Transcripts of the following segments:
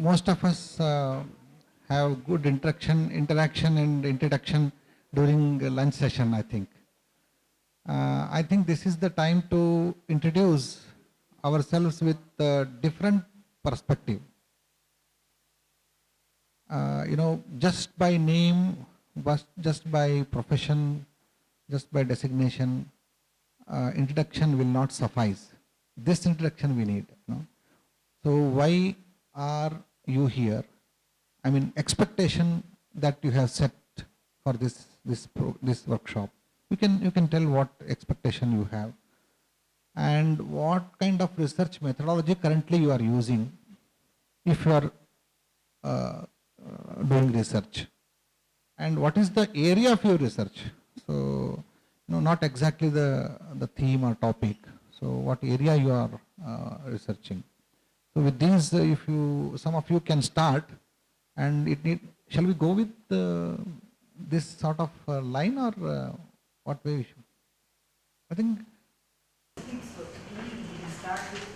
most of us have good interaction and introduction during lunch session, I think. I think this is the time to introduce ourselves with different perspective. Just by name, just by profession, just by designation, introduction will not suffice. This introduction we need. So why are you here? I mean, expectation that you have set for this workshop. You can tell what expectation you have, and what kind of research methodology currently you are using, if you are doing research, and what is the area of your research. So, not exactly the theme or topic. So, what area you are researching. So, with these, if you some of you can start, and shall we go with this sort of line, or what way we should? I think. So we start with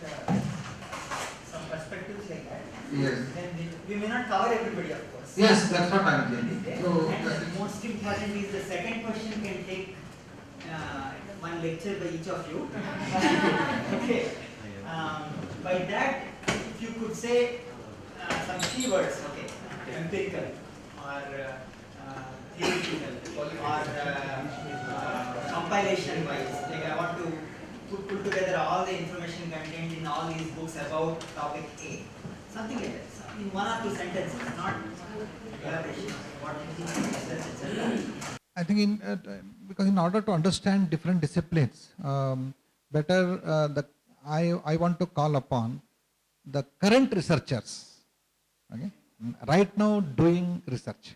some perspectives like that. Yes. Then we may not cover everybody, of course. Yes, that's what I'm saying. So, and the most important is the second question can take one lecture by each of you. Okay. By that, if you could say some keywords, okay, empirical or theoretical or compilation wise. Like I want to put together all the information contained in all these books about topic A. Something like that. In one or two sentences, not elaboration. What research itself. I think because in order to understand different disciplines, better I want to call upon the current researchers, okay, right now doing research.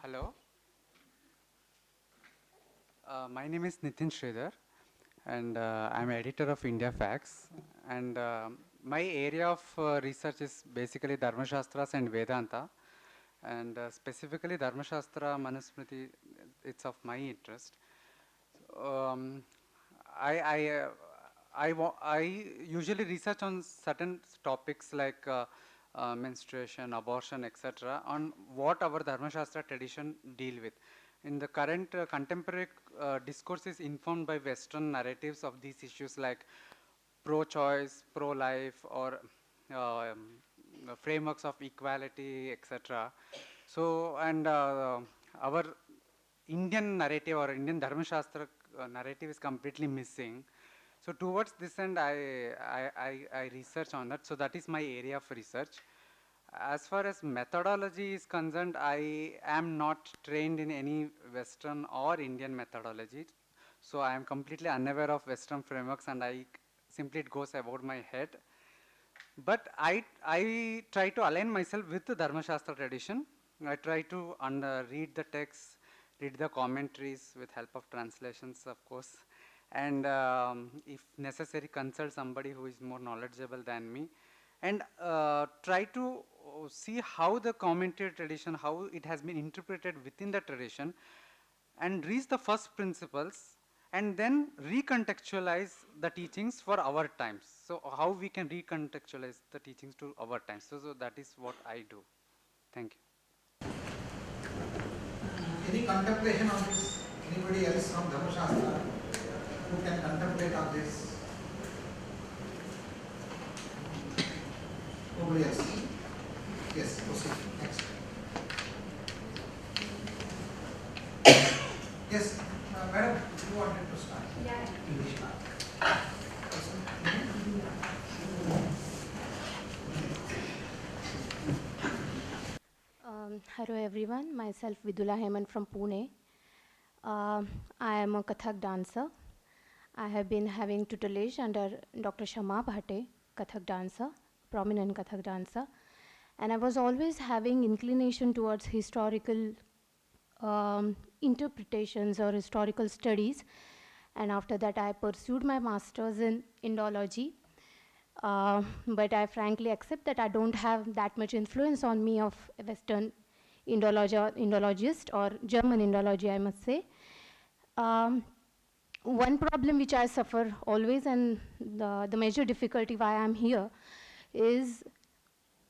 Hello. My name is Nitin Sridhar, and I'm editor of India Facts. And my area of research is basically Dharmashastras and Vedanta. And specifically Dharmashastra, Manusmriti, it's of my interest. Um, I usually research on certain topics like menstruation, abortion, etc., on what our Dharmashastra tradition deal with. In the current contemporary discourse is informed by Western narratives of these issues like pro-choice, pro-life, or frameworks of equality, etc. So, and our Indian narrative or Indian Dharmashastra narrative is completely missing. So towards this end, I research on that. So that is my area of research. As far as methodology is concerned, I am not trained in any Western or Indian methodology. So I am completely unaware of Western frameworks, and simply it goes above my head. But I try to align myself with the Dharmashastra tradition. I try to read the text, read the commentaries with help of translations, of course, and if necessary, consult somebody who is more knowledgeable than me, and try to see how the commentary tradition, how it has been interpreted within the tradition, and reach the first principles, and then recontextualize the teachings for our times. So how we can recontextualize the teachings to our times. So that is what I do. Thank you. Any contemplation on this? Anybody else from Dharmashastra who can contemplate on this? Nobody else? Yes, proceed. Next. Yes, madam, you wanted to start? Yeah. English. Hello everyone, myself Vidula Hemant from Pune. I am a Kathak dancer. I have been having tutelage under Dr. Shama Bhate, Kathak dancer, prominent Kathak dancer. And I was always having inclination towards historical interpretations or historical studies. And after that I pursued my master's in Indology. But I frankly accept that I don't have that much influence on me of a Western Indologist or German Indology, I must say. One problem which I suffer always, and the major difficulty why I'm here, is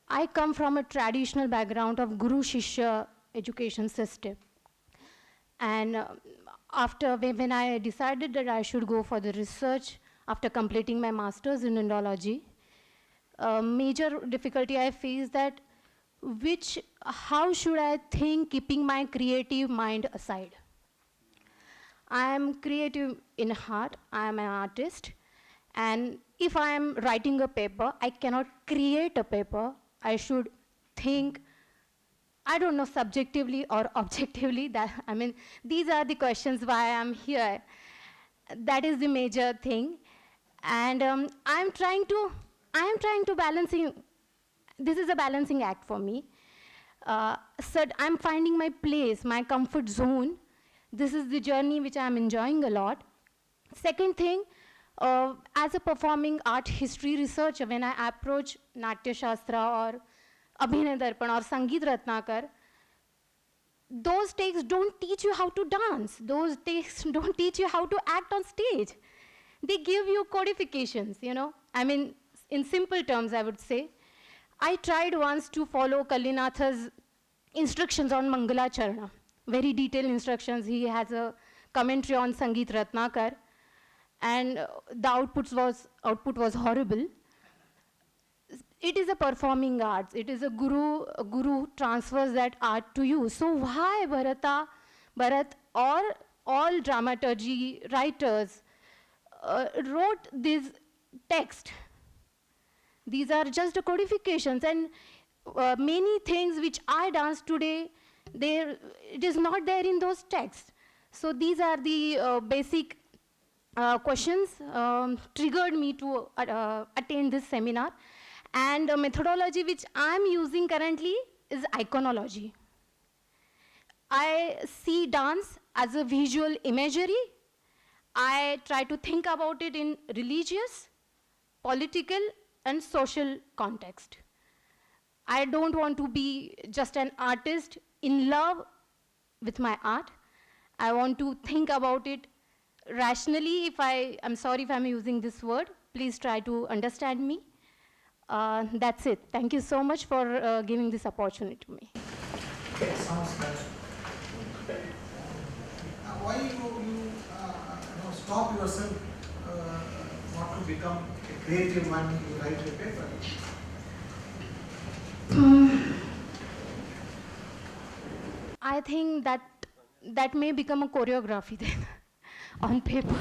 I come from a traditional background of Guru Shishya education system. And when I decided that I should go for the research after completing my master's in Indology, major difficulty I faced that how should I think keeping my creative mind aside? I am creative in heart, I am an artist, and if I am writing a paper, I cannot create a paper. I should think, I don't know, subjectively or objectively. These are the questions why I'm here. That is the major thing. And I'm trying to balancing, this is a balancing act for me. So I'm finding my place, my comfort zone. This is the journey which I'm enjoying a lot. Second thing, as a performing art history researcher, when I approach Natya Shastra or Abhinay Darpan or Sangeet Ratnakar, those texts don't teach you how to dance. Those texts don't teach you how to act on stage. They give you codifications, you know. In simple terms, I would say. I tried once to follow Kallinatha's instructions on Mangala Charana. Very detailed instructions. He has a commentary on Sangeet Ratnakar, and the output was horrible. It is a performing arts. It is a guru transfers that art to you. So why Bharat or all dramaturgy writers wrote this text? These are just the codifications, and many things which I dance today, it is not there in those texts. So these are the basic questions triggered me to attend this seminar. And the methodology which I'm using currently is iconology. I see dance as a visual imagery. I try to think about it in religious, political, and social context. I don't want to be just an artist in love with my art. I want to think about it rationally. I'm sorry if I'm using this word. Please try to understand me. That's it. Thank you so much for giving this opportunity to me. Okay, sounds good. Why you stop yourself not to become a creative when you write a paper? I think that may become a choreography then on paper.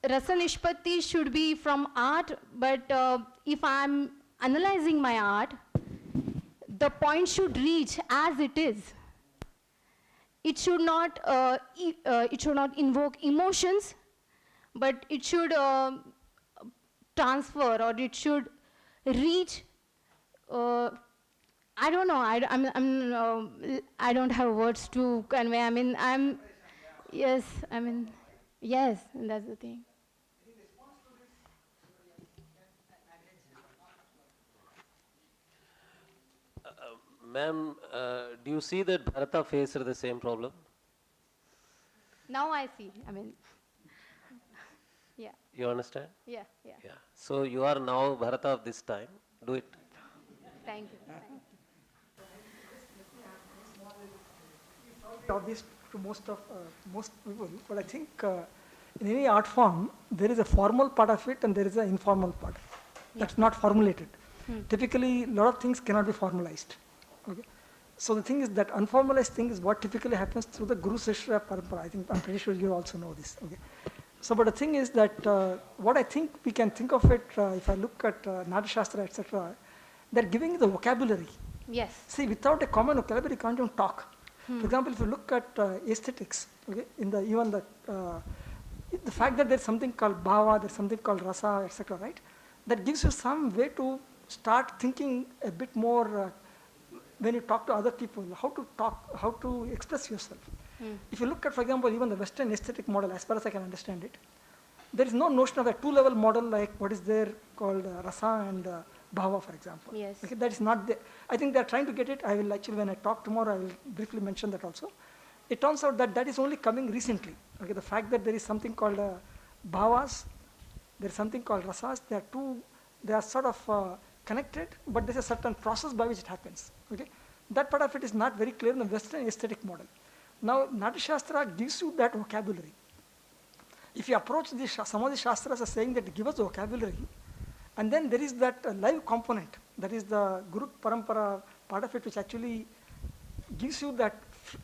Rasa Nishpatti should be from art, but if I'm analyzing my art, the point should reach as it is. It should not invoke emotions, but it should transfer, or it should reach. I don't know. I don't have words to convey. Yes. Yes, that's the thing. Ma'am, do you see that Bharata faced the same problem? Now I see. Yeah. You understand? Yeah. Yeah. So you are now Bharata of this time. Do it. Thank you. Obvious to most people, but I think in any art form there is a formal part of it and there is an informal part that's not formulated. Typically, a lot of things cannot be formalized. Okay, so the thing is that unformalized thing is what typically happens through the Guru Shishya Parampara. I'm pretty sure you also know this. Okay, so but the thing is that what I think we can think of it if I look at Natya Shastra, etc. They're giving the vocabulary. Yes. See, without a common vocabulary, you can't even talk. For example, if you look at aesthetics, okay, even the fact that there's something called bhava, there's something called rasa, etc., right? That gives you some way to start thinking a bit more when you talk to other people, how to express yourself. If you look at, for example, even the Western aesthetic model, as far as I can understand it, there is no notion of a two-level model like what is there called rasa and bhava, for example. Yes. Okay, that is not there. I think they are trying to get it. I will actually, when I talk tomorrow, I will briefly mention that also. It turns out that that is only coming recently. Okay, the fact that there is something called bhavas, there is something called rasas. They are sort of connected, but there is a certain process by which it happens. Okay, that part of it is not very clear in the Western aesthetic model. Now, Natyashastra gives you that vocabulary. If you approach some of the Shastras as saying that give us vocabulary, and then there is that live component, that is the Guru Parampara part of it, which actually gives you that,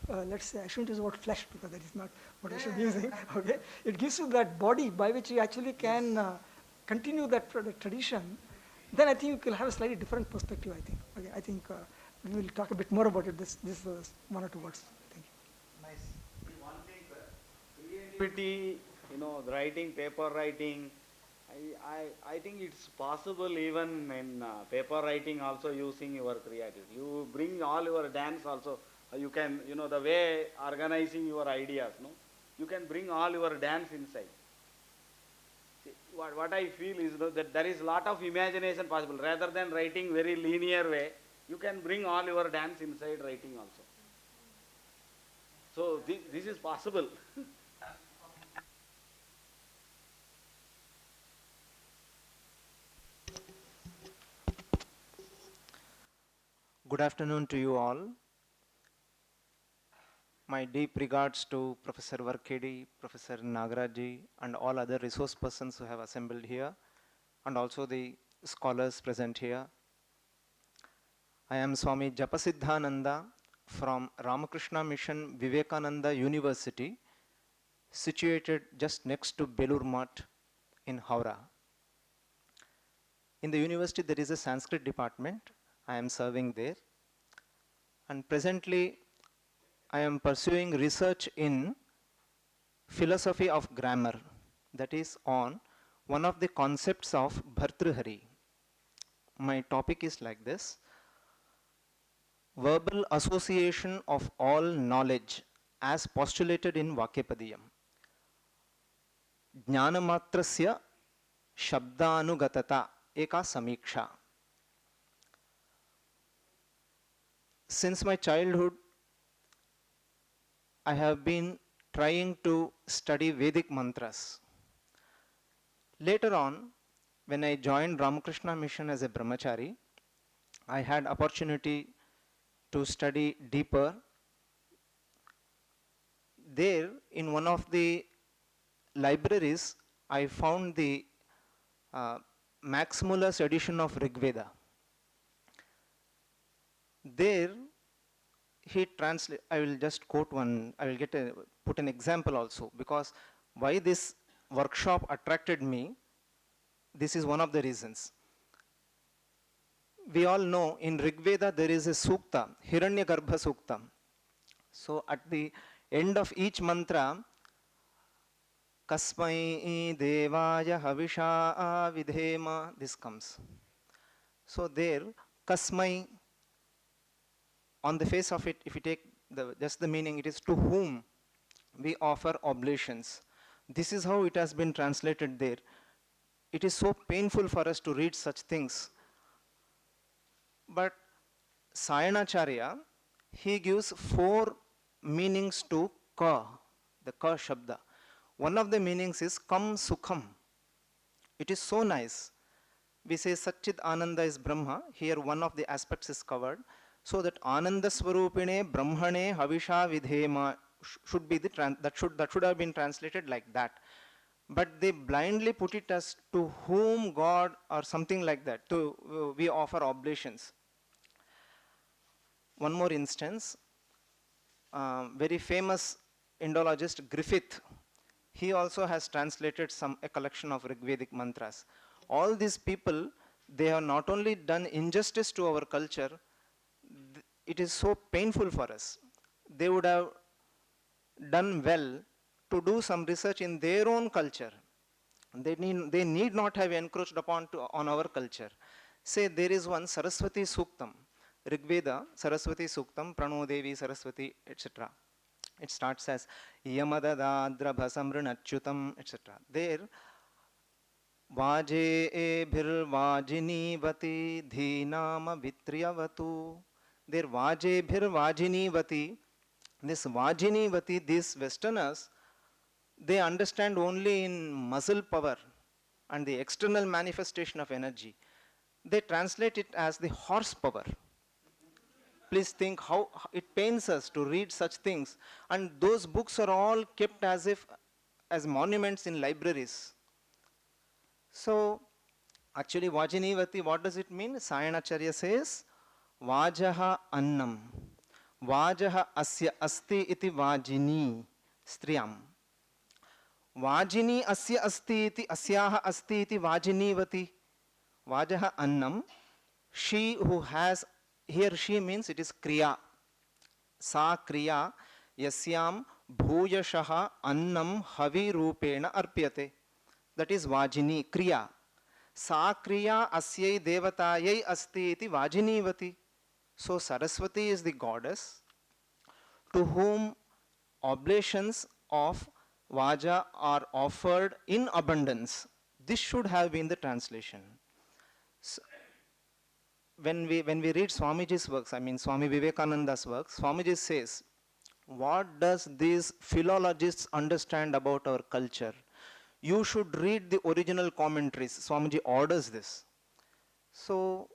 let's say, I shouldn't use the word flesh because that is not what I should be using, okay? It gives you that body by which you actually can continue that tradition, then I think you will have a slightly different perspective, I think. Okay, I think we will talk a bit more about it, this 1 or 2 words. Thank you. Nice. One thing, creativity, the writing, paper writing, I think it's possible even in paper writing also using your creativity. You bring all your dance also, you can, the way organizing your ideas, no? You can bring all your dance inside. See, what I feel is that there is a lot of imagination possible. Rather than writing very linear way, you can bring all your dance inside writing also. So this is possible. Good afternoon to you all. My deep regards to Professor Varkedi, Professor Nagarajji, and all other resource persons who have assembled here, and also the scholars present here. I am Swami Japasiddhananda from Ramakrishna Mission Vivekananda University, situated just next to Belur Math in Howrah. In the university there is a Sanskrit department. I am serving there, and presently I am pursuing research in philosophy of grammar, that is on one of the concepts of Bhartrihari. My topic is like this: verbal association of all knowledge as postulated in Vakyapadiyam. Jnanamatrasya shabdanugatata eka samiksha. Since my childhood, I have been trying to study Vedic mantras. Later on, when I joined Ramakrishna Mission as a brahmachari, I had opportunity to study deeper. There, in one of the libraries, I found the Maximulus edition of Rig Veda. There, I will just quote one, I will put an example also, because why this workshop attracted me, this is one of the reasons. We all know in Rig Veda there is a sukta, Hiranyagarbha Sukta. So at the end of each mantra, Kasmai Devaya Havisha Vidhema, this comes. So there, Kasmai, on the face of it, if you take just the meaning, it is to whom we offer oblations. This is how it has been translated there. It is so painful for us to read such things. But Sayanacharya, he gives 4 meanings to ka, the ka shabda. One of the meanings is kam sukham. It is so nice. We say Satchid Ananda is Brahma. Here one of the aspects is covered. So that Ananda Swarupine Brahmane Havisha Vidhema should be that should have been translated like that. But they blindly put it as to whom God or something like that. We offer oblations. One more instance, very famous Indologist Griffith, he also has translated a collection of Rigvedic mantras. All these people, they have not only done injustice to our culture, it is so painful for us. They would have done well to do some research in their own culture. They need not have encroached upon on our culture. Say there is one Saraswati Suktam, Rigveda, Saraswati Suktam, Prano Devi Saraswati, etc. It starts as Yamadadadrabhasamrinachutam, etc. There, Vajeebhirvajinivati dhinama vitriyavatu. Their Vajeebhirvajinivati, this Vajinivati, these Westerners, they understand only in muscle power and the external manifestation of energy. They translate it as the horsepower. Please think how it pains us to read such things. And those books are all kept as if as monuments in libraries. So, actually, Vajinivati, what does it mean? Sayanacharya says, Vajaha annam. Vajaha asya asti iti vajini striyam. Vajini asya asti iti asyaha asti iti vajinivati. Vajaha annam. She who has, here she means it is kriya. Sa kriya yasyam bhuyashaha annam havi rupena arpyate. That is Vajini, Kriya. Sa Kriya asyai devatayai asti iti Vajinivati. So Saraswati is the goddess to whom oblations of Vaja are offered in abundance. This should have been the translation. So, when we read Swamiji's works, I mean Swami Vivekananda's works, Swamiji says, what does these philologists understand about our culture? You should read the original commentaries. Swamiji orders this. So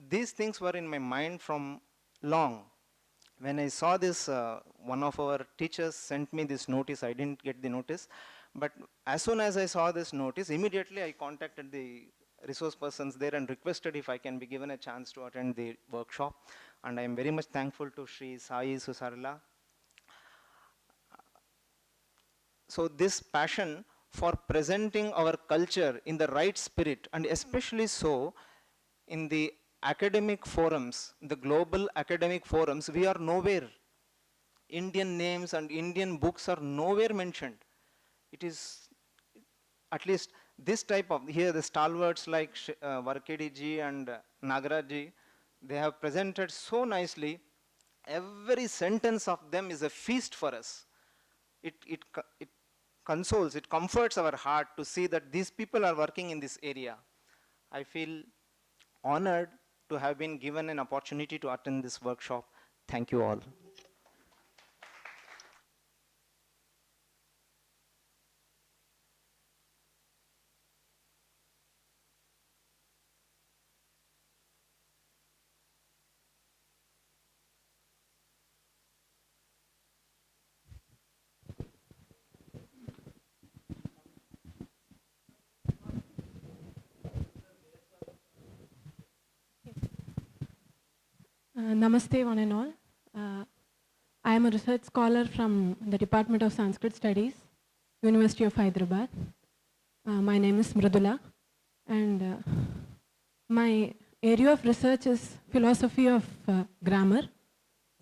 these things were in my mind from long. When I saw this, one of our teachers sent me this notice. I didn't get the notice. But as soon as I saw this notice, immediately I contacted the resource persons there and requested if I can be given a chance to attend the workshop. And I am very much thankful to Sri Sai Susarla. So this passion for presenting our culture in the right spirit, and especially so in the academic forums, the global academic forums, we are nowhere. Indian names and Indian books are nowhere mentioned. It is, at least this type of, here the stalwarts like Varkedi ji and Nagaraj ji, they have presented so nicely. Every sentence of them is a feast for us. It consoles, it comforts our heart to see that these people are working in this area. I feel honored to have been given an opportunity to attend this workshop. Thank you all. Namaste, one and all. I am a research scholar from the Department of Sanskrit Studies, University of Hyderabad. My name is Mridula, and my area of research is philosophy of grammar,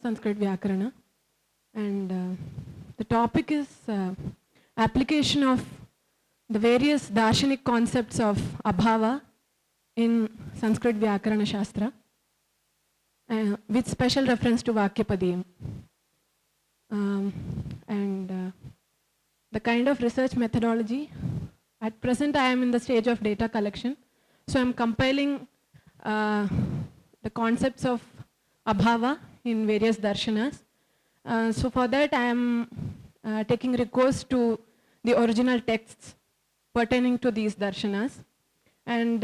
Sanskrit Vyakarana, and the topic is application of the various darshanik concepts of abhava in Sanskrit Vyakarana Shastra. With special reference to Vakyapadiyam. The kind of research methodology, at present I am in the stage of data collection. So I am compiling the concepts of abhava in various darshanas. So for that I am taking recourse to the original texts pertaining to these darshanas. And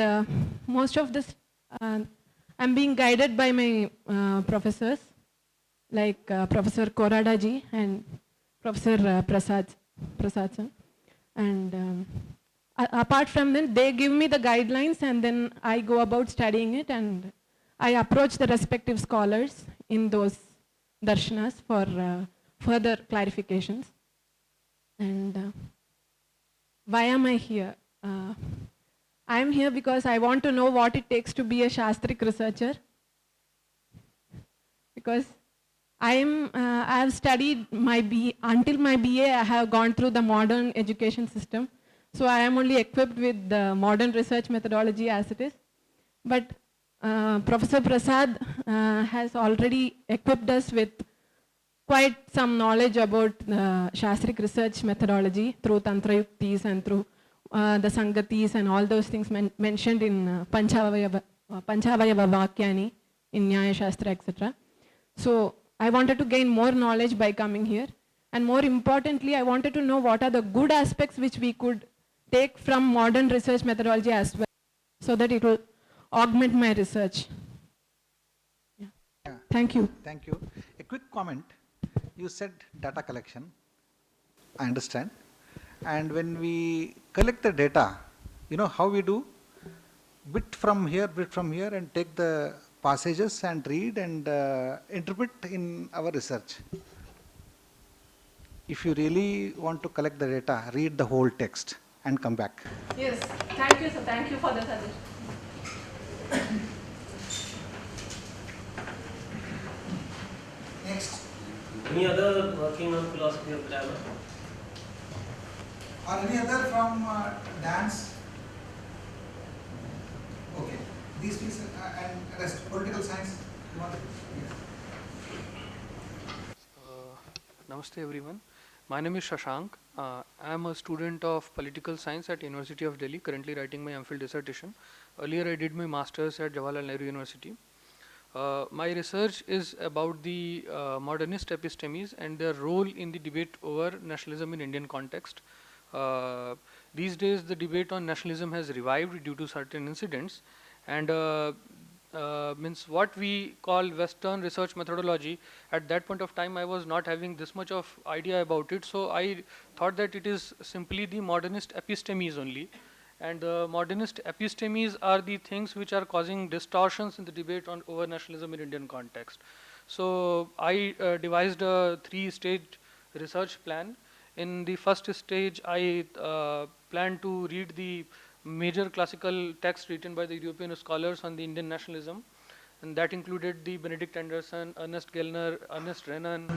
most of this I'm being guided by my professors, like Professor Korada ji and Professor Prasad sir. And apart from that, they give me the guidelines and then I go about studying it and I approach the respective scholars in those darshanas for further clarifications. And why am I here? I am here because I want to know what it takes to be a Shastrik researcher. Because I have studied until my BA, I have gone through the modern education system. So I am only equipped with the modern research methodology as it is. But Professor Prasad has already equipped us with quite some knowledge about Shastrik research methodology through Tantra Yuktis and through the Sangatis and all those things mentioned in Panchavayava Vakyani in Nyaya Shastra, etc. So I wanted to gain more knowledge by coming here. And more importantly, I wanted to know what are the good aspects which we could take from modern research methodology as well, so that it will augment my research. Yeah. Yeah. Thank you. Thank you. A quick comment. You said data collection. I understand. And when we collect the data, you know how we do? Bit from here, and take the passages and read and interpret in our research. If you really want to collect the data, read the whole text and come back. Yes, thank you, sir. Thank you for the suggestion. Next. Any other working on philosophy of grammar? Or any other from dance? Okay. These pieces and rest. Political science. You want? Yes. Namaste everyone. My name is Shashank. I am a student of political science at University of Delhi, currently writing my MPhil dissertation. Earlier I did my masters at Jawaharlal Nehru University. My research is about the modernist epistemes and their role in the debate over nationalism in Indian context. These days the debate on nationalism has revived due to certain incidents, and means what we call Western research methodology, at that point of time I was not having this much of idea about it, so I thought that it is simply the modernist epistemes only, and the modernist epistemes are the things which are causing distortions in the debate on over nationalism in Indian context. So I devised a 3-stage research plan. In the first stage I plan to read the major classical texts written by the European scholars on the Indian nationalism, and that included the Benedict Anderson, Ernest Gellner, Ernest Renan,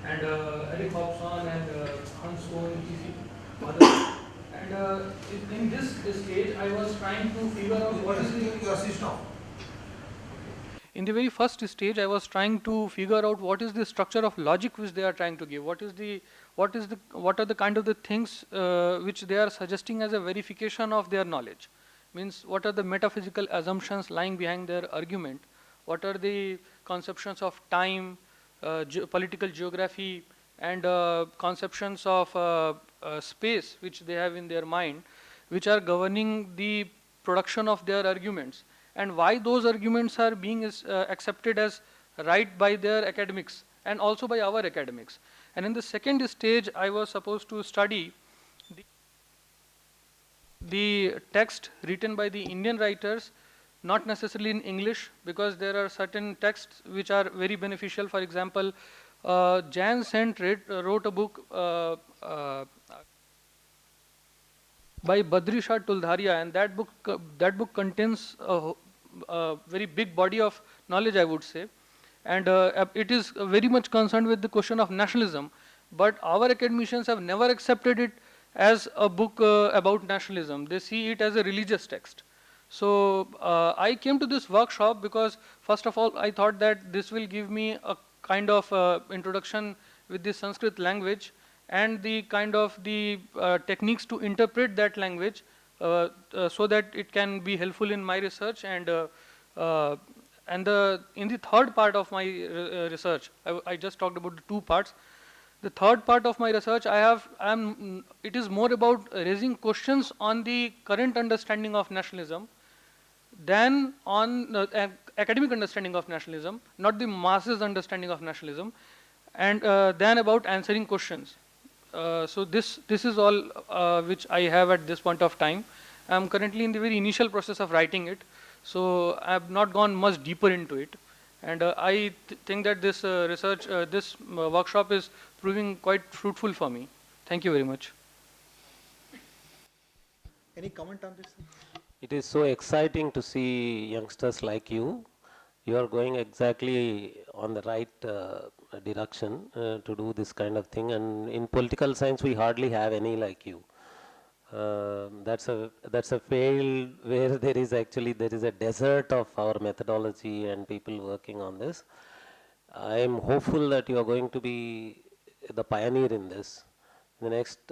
and Eric Hobson, and Hans Kohn, etc. And in this stage, I was trying to figure out what is the system. In the very first stage, I was trying to figure out what is the structure of logic which they are trying to give. What are the kind of the things which they are suggesting as a verification of their knowledge? Means what are the metaphysical assumptions lying behind their argument? What are the conceptions of time, political geography, and conceptions of space which they have in their mind, which are governing the production of their arguments, and why those arguments are being accepted as right by their academics and also by our academics. And in the second stage, I was supposed to study the text written by the Indian writers, not necessarily in English, because there are certain texts which are very beneficial. For example, Jan Sent wrote a book by Badri Shah Tuldharia, and that book contains a very big body of knowledge, I would say, and it is very much concerned with the question of nationalism. But our academicians have never accepted it as a book about nationalism. They see it as a religious text. So I came to this workshop because, first of all, I thought that this will give me a kind of introduction with the Sanskrit language and the kind of the techniques to interpret that language so that it can be helpful in my research. And in the third part of my research, I just talked about the 2 parts. The third part of my research, it is more about raising questions on the current understanding of nationalism than on academic understanding of nationalism, not the masses understanding of nationalism, and then about answering questions. So this is all which I have at this point of time. I am currently in the very initial process of writing it, so I have not gone much deeper into it. And I think that this research, this workshop is proving quite fruitful for me. Thank you very much. Any comment on this? It is so exciting to see youngsters like you. You are going exactly on the right direction to do this kind of thing. And in political science, we hardly have any like you. That's a field where there is a desert of our methodology and people working on this. I am hopeful that you are going to be the pioneer in this. In the next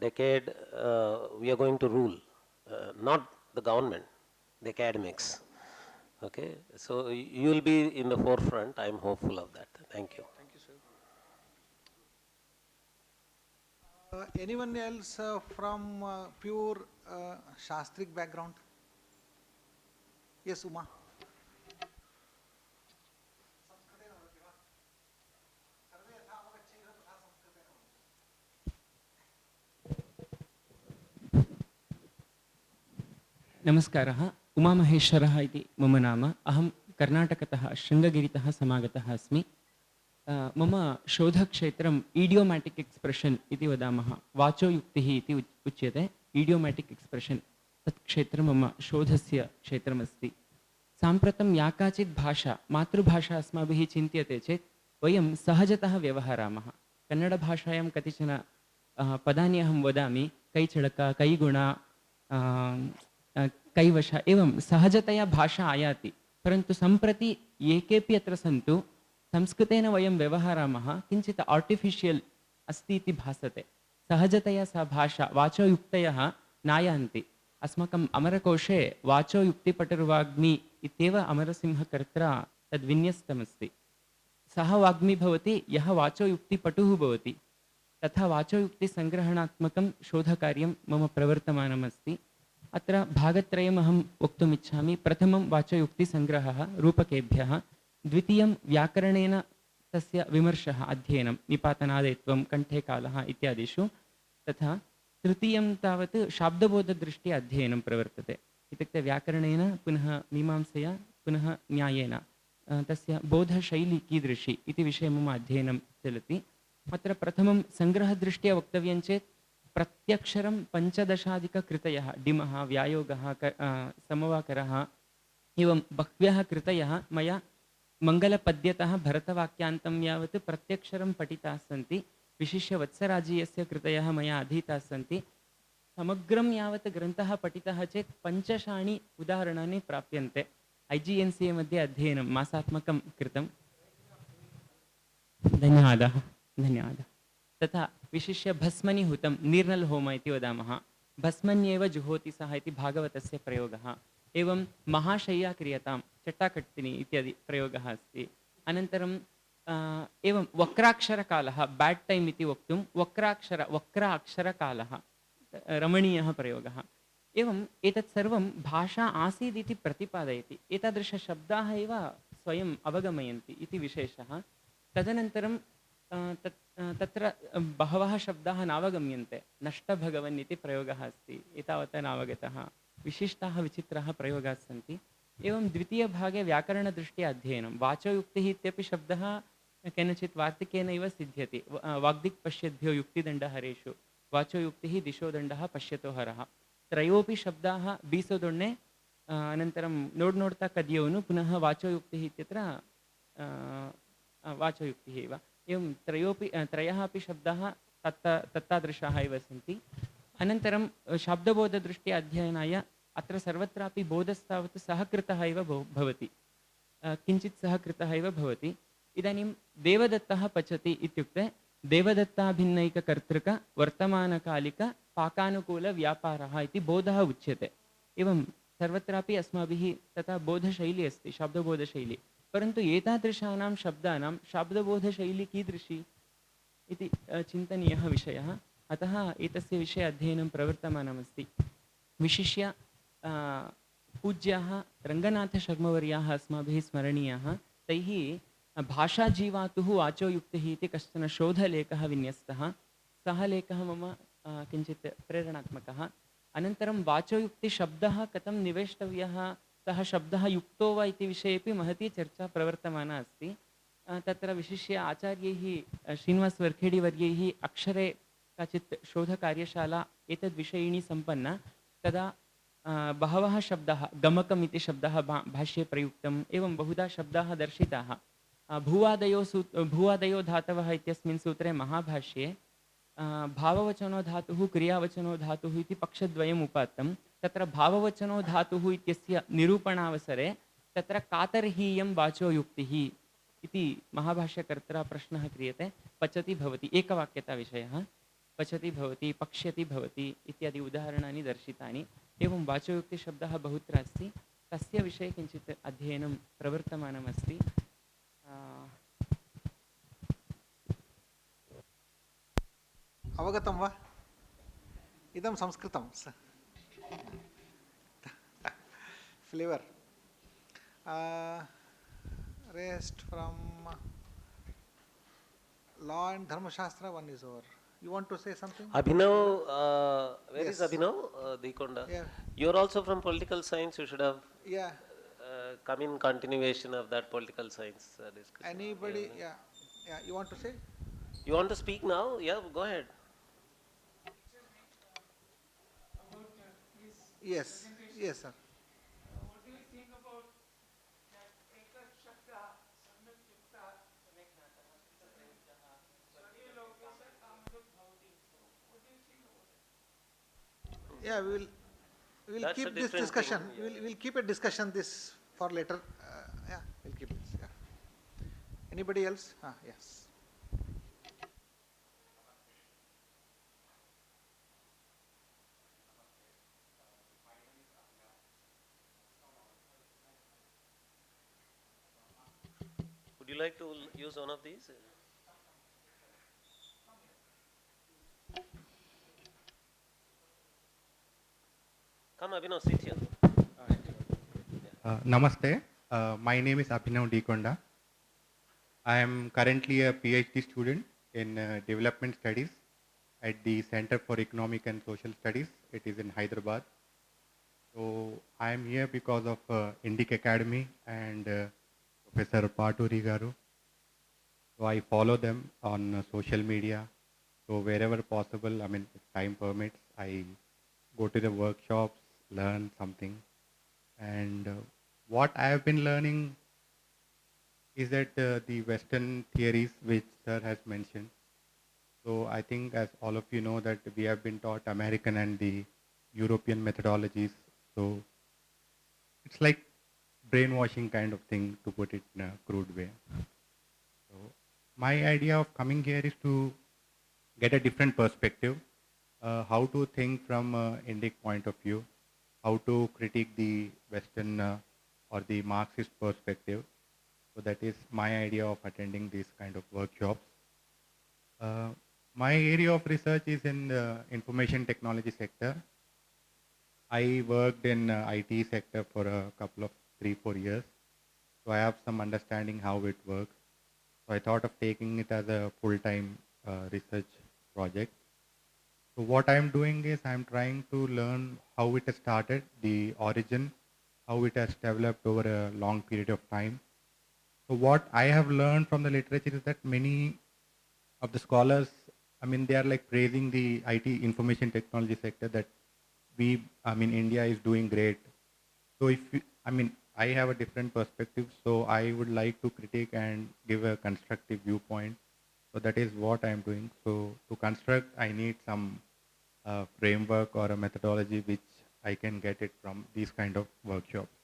decade we are going to rule, not the government, the academics. Okay, so you will be in the forefront. I am hopeful of that. Thank you. Thank you, sir. Anyone else from pure Shastric background? Yes, Uma. नमस्कारः, उमामहेश्वरः इति मम नाम। अहं कर्नाटकतः शृङ्गगिरितः समागतः अस्मि। मम शोधक्षेत्रम् इडियोमेटिक् expression इति वदामः, वाचोयुक्तिः इति उच्यते। इडियोमेटिक् एक्स्प्रेशन् तत् क्षेत्रं मम शोधस्य क्षेत्रमस्ति। साम्प्रतं या काचित् भाषा मातृभाषा अस्माभिः चिन्त्यते चेत् वयं सहजतः व्यवहरामः। कन्नडभाषायां कतिचन पदानि अहं वदामि, कैचळक, कैगुण, कैवश, एवं सहजतया भाषा आयाति। परन्तु सम्प्रति ये केपि अत्र सन्तु संस्कृतेन वयं व्यवहरामः, किञ्चित् आर्टिफिशियल् अस्ति इति भासते। सहजतया सा भाषा वाचोयुक्तयः नायान्ति। अस्माकम् अमरकोशे वाचोयुक्तिपटुर्वाग्मी इत्येव अमरसिंहकर्त्रा तद्विन्यस्तमस्ति। सः वाग्मी भवति यः वाचोयुक्तिपटुः भवति। तथा वाचोयुक्तिसङ्ग्रहणात्मकं शोधकार्यं मम प्रवर्तमानमस्ति। अत्र भागत्रयम् अहं वक्तुमिच्छामि। प्रथमं वाचोयुक्तिसङ्ग्रहः रूपकेभ्यः, द्वितीयं व्याकरणेन तस्य विमर्शः अध्ययनं, निपातनादेत्वं, कण्ठे कालः इत्यादिषु, तथा तृतीयं तावत् शाब्दबोधदृष्ट्या अध्ययनं प्रवर्तते। इत्युक्ते व्याकरणेन पुनः मीमांसया पुनः न्यायेन तस्य बोधशैली कीदृशी इति विषये मम अध्ययनं चलति। अत्र प्रथमं सङ्ग्रहदृष्ट्या वक्तव्यं चेत् प्रत्यक्षरं 15 कृतयः, डिमः, व्यायोगः, समवाकरः, एवं बह्व्यः कृतयः मया मङ्गलपद्यतः भरतवाक्यान्तं यावत् प्रत्यक्षरं पठिताः सन्ति। विशिष्य वत्सराजीयस्य कृतयः मया अधीताः सन्ति। समग्रं यावत् ग्रन्थः पठितः चेत् 5 उदाहरणानि प्राप्यन्ते। IGNCA मध्ये अध्ययनं मासात्मकं कृतं। धन्यवादः धन्यवादः। तथा विशिष्य भस्मनि हुतं, निर्नल होम इति वदामः। भस्मन्येव जुहोति सः इति भागवतस्य प्रयोगः। एवं महाशय्या क्रियतां, चट्टाकट्टिनी इत्यादि प्रयोगः अस्ति। अनन्तरं एवं वक्राक्षरकालः, बैड् टैम् इति वक्तुं वक्र अक्षरकालः रमणीयः प्रयोगः। एवम् एतत् सर्वं भाषा आसीदिति प्रतिपादयति। एतादृशशब्दाः एव स्वयम् अवगमयन्ति इति विशेषः। तदनन्तरं तत्र बहवः शब्दाः नावगम्यन्ते। नष्टभगवन् इति प्रयोगः अस्ति, एतावता नावगतः। विशिष्टाः विचित्राः प्रयोगाः सन्ति। एवं द्वितीयभागे व्याकरणदृष्ट्या अध्ययनं। वाचोयुक्तिः इत्यपि शब्दः केनचित् वार्तिकेनैव सिद्ध्यति। वाग्दिक् पश्यद्भ्यो युक्तिदण्डहरेषु, वाचोयुक्तिः दिशोदण्डः पश्यतो हरः। त्रयोपि शब्दाः बीसोदोण्णे, अनन्तरं नोड्नोड्ता कदियोनु, पुनः वाचोयुक्तिः इत्यत्र वाचोयुक्तिः एव। एवं त्रयः अपि शब्दाः तत्तादृशाः एव सन्ति। अनन्तरं शाब्दबोधदृष्ट्या अध्ययनाय अत्र सर्वत्रापि बोधस्तावत् सहकृतः एव भवति, किञ्चित् सहकृतः एव भवति। इदानीं देवदत्तः पचति इत्युक्ते देवदत्ताभिन्नैककर्तृक वर्तमानकालिक पाकानुकूलव्यापारः इति बोधः उच्यते। एवं सर्वत्रापि अस्माभिः तथा बोधशैली अस्ति, शाब्दबोधशैली। परन्तु एतादृशानां शब्दानां शाब्दबोधशैली कीदृशी इति चिन्तनीयः विषयः। अतः एतस्य विषये अध्ययनं प्रवर्तमानमस्ति। विशिष्य पूज्याः रङ्गनाथशर्मवर्याः अस्माभिः स्मरणीयाः। तैः भाषाजीवातुः वाचोयुक्तिः इति कश्चन शोधलेखः विन्यस्तः। सः लेखः मम किञ्चित् प्रेरणात्मकः। अनन्तरं वाचोयुक्तिशब्दः कथं निवेष्टव्यः, सः शब्दः युक्तो वा इति विषयेपि महती चर्चा प्रवर्तमाना अस्ति। तत्र विशिष्य आचार्यैः श्रीनिवासवर्खेडिवर्यैः अक्षरे काचित् शोधकार्यशाला एतद्विषयिणी सम्पन्ना। तदा बहवः शब्दाः, गमकम् इति शब्दः भाष्ये प्रयुक्तम्, एवं बहुधा शब्दाः दर्शिताः। भूवादयो धातवः इत्यस्मिन् सूत्रे महाभाष्ये भाववचनो धातुः क्रियावचनो धातुः इति पक्षद्वयम् उपात्तं। तत्र भाववचनो धातुः इत्यस्य निरूपणावसरे तत्र कातर्हीयं वाचोयुक्तिः इति महाभाष्यकर्त्रा प्रश्नः क्रियते। पचति भवति, एकवाक्यता विषयः। पचति भवति, पक्ष्यति भवति इत्यादि उदाहरणानि दर्शितानि। एवं वाचोक्तिशब्दः बहुत्र अस्ति, तस्य विषये किञ्चित् अध्ययनं प्रवर्तमानमस्ति। अवगतं वा? इदं संस्कृतं flavour rest from law and dharmashastra one is over. You want to say something? Abhinav, where is Yes. Abhinav Dekonda? Yeah. You're also from political science, you should have Yeah. come in continuation of that political science discussion. Anybody? Yeah. Yeah. You want to say? You want to speak now? Yeah, go ahead. Yes. Yes, sir. Yeah, we will That's a keep this different discussion. thing, We'll keep a discussion this for later. Yeah, we'll keep this. Yeah. Anybody else? Yes. Would you like to use one of these? Come, Abhinav, sit here. Namaste. My name is Abhinav Dekonda. I am currently a PhD student in Development Studies at the Center for Economic and Social Studies. It is in Hyderabad. So I am here because of Indic Academy and Professor Paturi Garu. So I follow them on social media. So wherever possible, I mean, if time permits, I go to the workshops, learn something. And what I have been learning is that the Western theories which sir has mentioned. So I think, as all of you know, that we have been taught American and the European methodologies. So it's like brainwashing kind of thing, to put it in a crude way. So my idea of coming here is to get a different perspective, how to think from Indic point of view, how to critique the Western or the Marxist perspective. So that is my idea of attending these kind of workshops. My area of research is in the information technology sector. I worked in IT sector for a couple of 3-4 years. So I have some understanding how it works. So I thought of taking it as a full-time research project. So what I am doing is I am trying to learn how it has started, the origin, how it has developed over a long period of time. So what I have learned from the literature is that many of the scholars, I mean, they are like praising the IT information technology sector, that India is doing great. So if you, I have a different perspective, so I would like to critique and give a constructive viewpoint. So that is what I am doing. So to construct, I need some framework or a methodology which I can get it from these kind of workshops.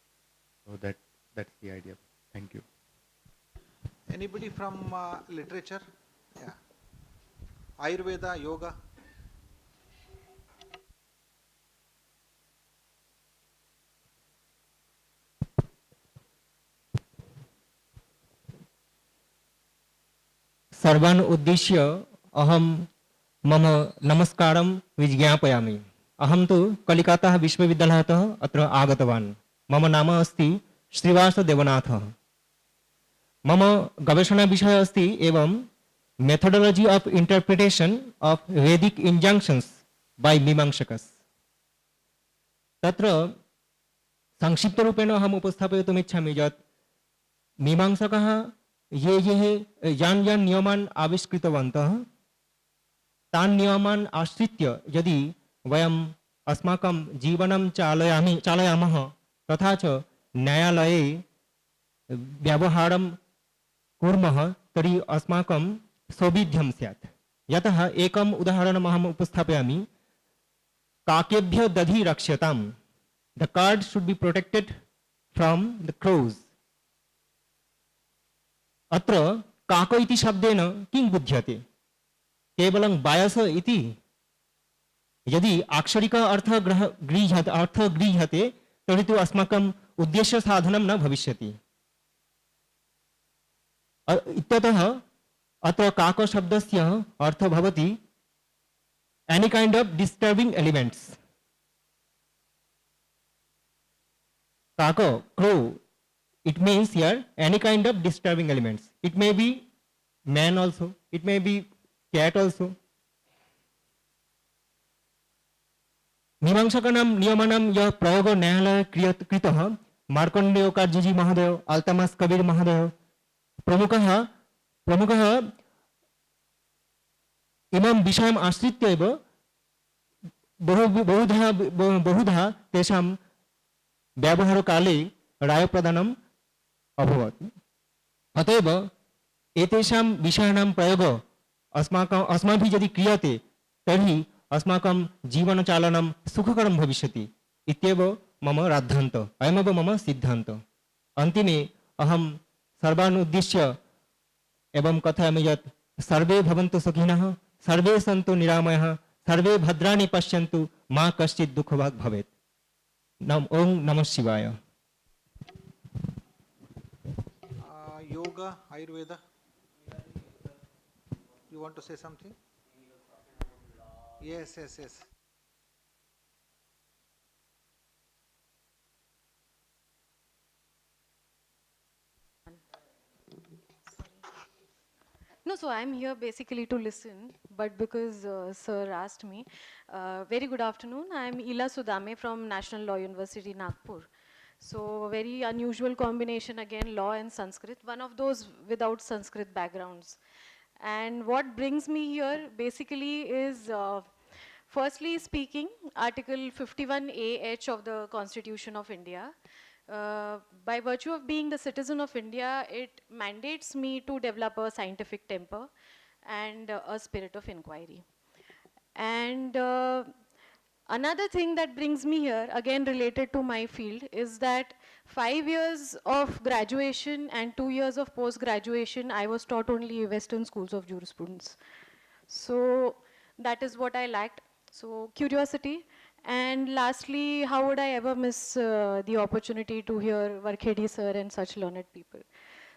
So that's the idea. Thank you. Anybody from literature? Yeah. Ayurveda, yoga? सर्वान् उद्दिश्य अहं मम नमस्कारं विज्ञापयामि। अहं तु कलिकाता विश्वविद्यालयतः अत्र आगतवान्। मम नाम अस्ति श्रीवास देवनाथः। मम गवेषणा विषय अस्ति एवं मेथोडोलॉजी ऑफ इंटरप्रिटेशन ऑफ वैदिक इंजंक्शंस बाय मीमांसकस। तत्र संक्षिप्त रूपेण अहम् उपस्थापयितुम् इच्छामि यत् मीमांसकः यान् नियमान् आविष्कृतवन्तः तान् नियमान् आश्रित्य यदि वयम् अस्माकं जीवनं चालयामः तथा च न्यायालये व्यवहारं कुर्मः तर्हि अस्माकं सौविध्यं स्यात्। यतः एकम् उदाहरणम् अहम् उपस्थापयामि। काकेभ्यः दधि रक्ष्यताम्। The card should be protected from the crows. अत्र काक इति शब्देन किं बुध्यते? केवलं बायस इति यदि आक्षरिक अर्थ गृह्यते तर्हि तु अस्माकम् उद्देश्यसाधनं न भविष्यति। इत्यतः अत्र काकशब्दस्य अर्थः भवति any kind of disturbing elements. Kako, crow, it means here any kind of disturbing elements. It may be man also, it may be cat also. मीमांसकानां नियमानां यः प्रयोगो न्यायालये कृतः मार्कण्डेयकार्यजी महोदय, अल्तमास कबीर महोदय प्रमुखः इमं विषयम् आश्रित्य एव बहुधा तेषां व्यवहारकाले रायप्रदानम् अभवत्। अतएव एतेषां विषयाणां प्रयोगः अस्माभिः यदि क्रियते तर्हि अस्माकं जीवनचालनं सुखकरं भविष्यति इत्येव मम राद्धान्तः, अयमेव मम सिद्धान्तः। अन्तिमे अहं सर्वान् उद्दिश्य एवं कथयामि यत् सर्वे भवन्तु सुखिनः, सर्वे सन्तु निरामयः, सर्वे भद्राणि पश्यन्तु, मा कश्चित् दुःखभाग् भवेत्। ओम नमः शिवाय। Yoga, Ayurveda. You want to say something? Yes. No, so I'm here basically to listen, but because sir asked me. Very good afternoon. I'm Ila Sudame from National Law University, Nagpur. So very unusual combination again, law and Sanskrit, one of those without Sanskrit backgrounds. And what brings me here basically is, firstly speaking, Article 51AH of the Constitution of India. By virtue of being the citizen of India, it mandates me to develop a scientific temper and a spirit of inquiry. And another thing that brings me here, again related to my field, is that 5 years of graduation and 2 years of post-graduation, I was taught only Western schools of jurisprudence. So that is what I lacked. So curiosity. And lastly, how would I ever miss the opportunity to hear Varkhedi sir and such learned people?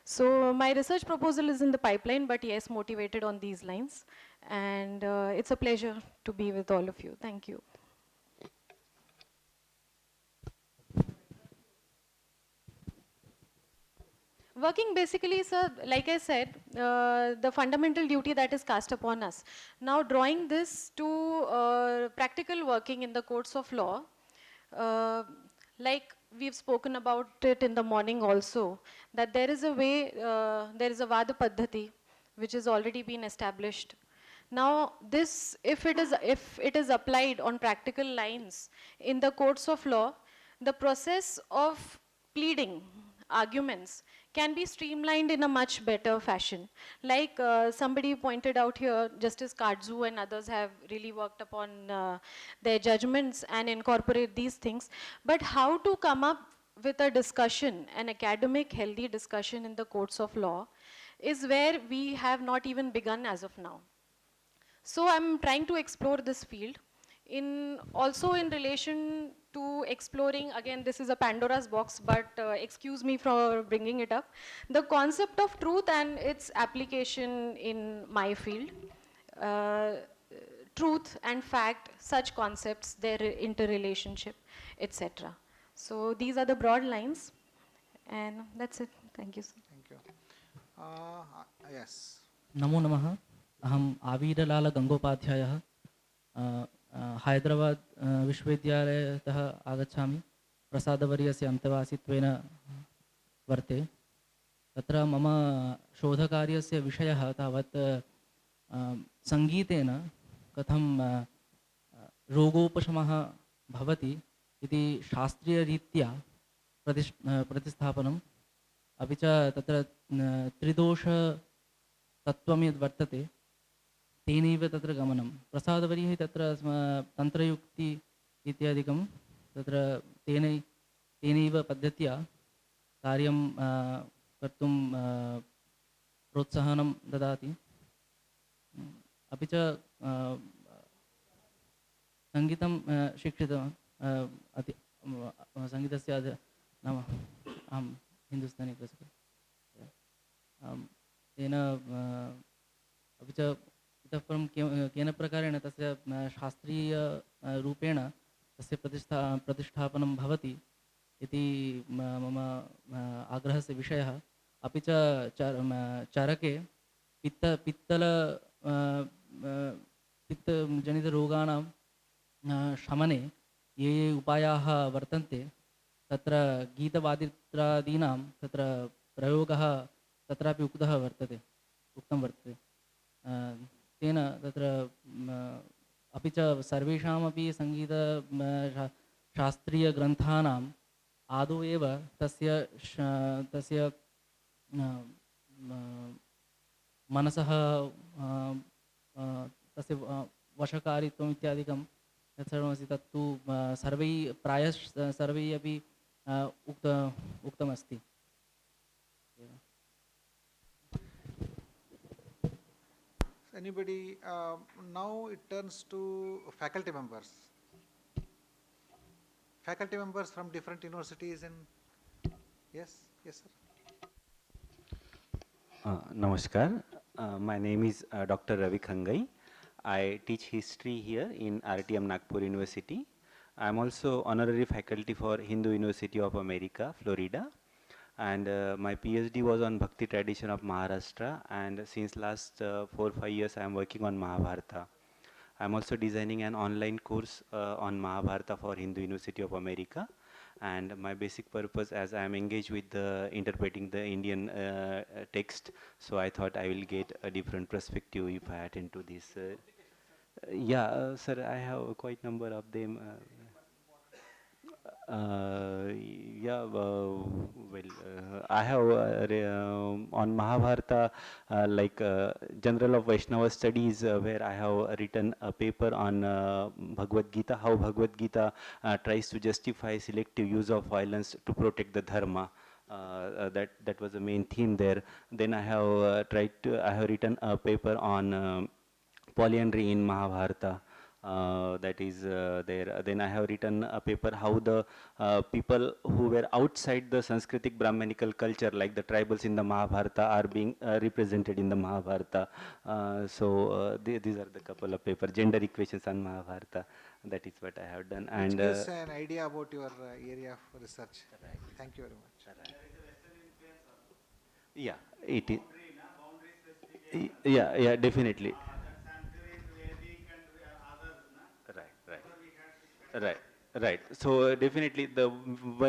So my research proposal is in the pipeline, but yes, motivated on these lines. And it's a pleasure to be with all of you. Thank you. Working basically, sir, like I said, the fundamental duty that is cast upon us. Now drawing this to practical working in the courts of law, like we've spoken about it in the morning also, that there is a way, there is a Vada Paddhati, which has already been established. Now this, if it is applied on practical lines in the courts of law, the process of pleading arguments can be streamlined in a much better fashion. Like somebody pointed out here, Justice Kardzu and others have really worked upon their judgments and incorporate these things. But how to come up with a discussion, an academic, healthy discussion in the courts of law, is where we have not even begun as of now. So I'm trying to explore this field. Also in relation to exploring, again, this is a Pandora's box, but excuse me for bringing it up, the concept of truth and its application in my field. Truth and fact, such concepts, their interrelationship, etc. So these are the broad lines, and that's it. Thank you, sir. Thank you. Yes. नमो नमः. अहम आवीरलाल गंगोपाध्यायः हैदराबाद विश्वविद्यालयतः आगच्छामि. प्रसादवर्यस्य अन्तेवासित्वेन वर्ते. तत्र मम शोधकार्यस्य विषयः तावत् संगीतेन कथं रोगोपशमः भवति इति शास्त्रीयरीत्या प्रतिस्थापनम्, अपि च तत्र त्रिदोषतत्त्वं यद् वर्तते तेनैव तत्र गमनं. प्रसादवर्यः तत्र तन्त्रयुक्ति इत्यादिकं तत्र तेनैव पद्धत्या कार्यं कर्तुं प्रोत्साहनं ददाति. अपि च सङ्गीतं शिक्षितवान् सङ्गीतस्य नाम अहं हिन्दुस्तानी क्लासिकल् तेन अपि च इतः परं केन प्रकारेण तस्य शास्त्रीयरूपेण तस्य प्रतिष्ठापनं भवति इति मम आग्रहस्य विषयः। अपि च चरके पित्तजनितरोगाणां शमने ये ये उपायाः वर्तन्ते तत्र गीतवादित्रादीनां तत्र प्रयोगः तत्रापि उक्तं वर्तते तेन तत्र अपि च सर्वेषामपि सङ्गीत शास्त्रीयग्रन्थानाम् आदौ एव तस्य मनसः तस्य वशकारित्वम् इत्यादिकं तत्सर्वमस्ति। तत्तु सर्वैः प्रायः सर्वैः अपि उक्तमस्ति। Anybody, now it turns to faculty members. Faculty members from different universities in, yes, sir. Namaskar. My name is Dr. Ravi Khangai. I teach history here in RTM Nagpur University. I am also honorary faculty for Hindu University of America, Florida. And my PhD was on Bhakti tradition of Maharashtra, and since last 4 or 5 years I am working on Mahabharata. I am also designing an online course on Mahabharata for Hindu University of America, and my basic purpose, as I am engaged with interpreting the Indian text, so I thought I will get a different perspective if I attend to this. Sir, I have quite a number of them. I have on Mahabharata General of Vaishnava Studies, where I have written a paper on Bhagavad Gita, how Bhagavad Gita tries to justify selective use of violence to protect the dharma. That was the main theme there. Then I have I have written a paper on polyandry in Mahabharata. That is there. Then I have written a paper how the people who were outside the Sanskritic Brahmanical culture, like the tribals in the Mahabharata, are being represented in the Mahabharata. These are the couple of papers. Gender equations on Mahabharata. That is what I have done. Which gives an idea about your area of research. Right. Thank you very much. Right. Yeah, it is. Yeah, definitely. Right. So definitely the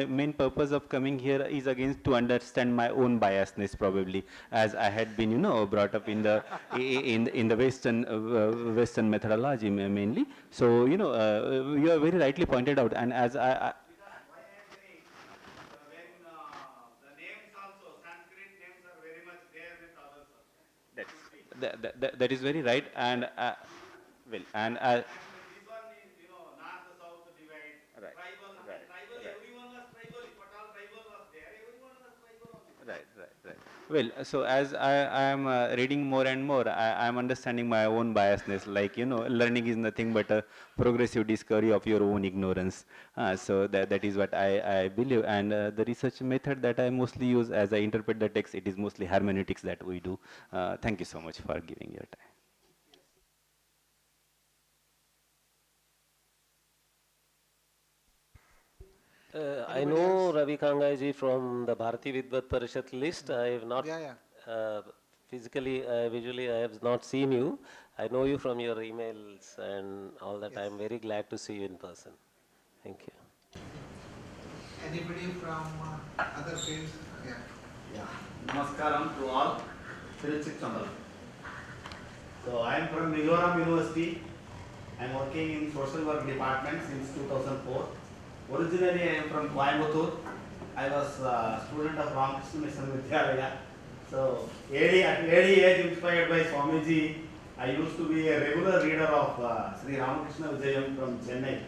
main purpose of coming here is again to understand my own biasness, probably, as I had been, brought up in the in the Western methodology mainly. So you have very rightly pointed out, and as I that is very right, and Well, so as I am reading more and more, I am understanding my own biasness. Like, learning is nothing but a progressive discovery of your own ignorance. So that is what I believe. And the research method that I mostly use as I interpret the text, it is mostly hermeneutics that we do. Thank you so much for giving your time. I know Ravi Khangai ji from the Bharati Vidvat Parishad list. I have not physically, visually, I have not seen you. I know you from your emails and all that. I am very glad to see you in person. Thank you. Anybody from other fields? Namaskaram to all. Tiruchik Chandal. So I am from Mizoram University. I am working in social work department since 2004. Originally I am from Coimbatore. I was a student of Ramakrishna Mission Vidyalaya. So at early age, inspired by Swamiji, I used to be a regular reader of Sri Ramakrishna Vijayam from Chennai,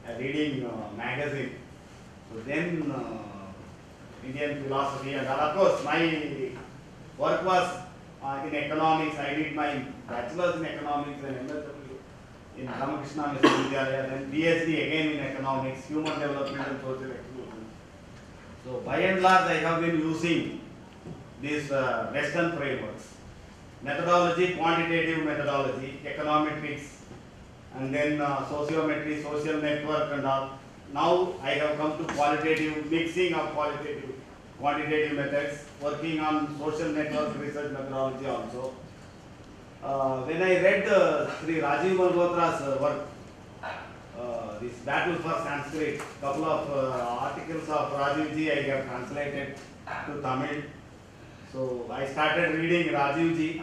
a reading magazine. So then Indian philosophy, and of course my work was in economics. I did my bachelor's in economics and MSW in Ramakrishna Mission Vidyalaya, then PhD again in economics, human development and social exclusion. So by and large, I have been using these Western frameworks. Methodology, quantitative methodology, econometrics, and then sociometry, social network and all. Now I have come to qualitative, mixing of qualitative, quantitative methods, working on social network research methodology also. When I read Sri Rajiv Malhotra's work, this Battle for Sanskrit, couple of articles of Rajiv ji I have translated to Tamil. So I started reading Rajiv ji.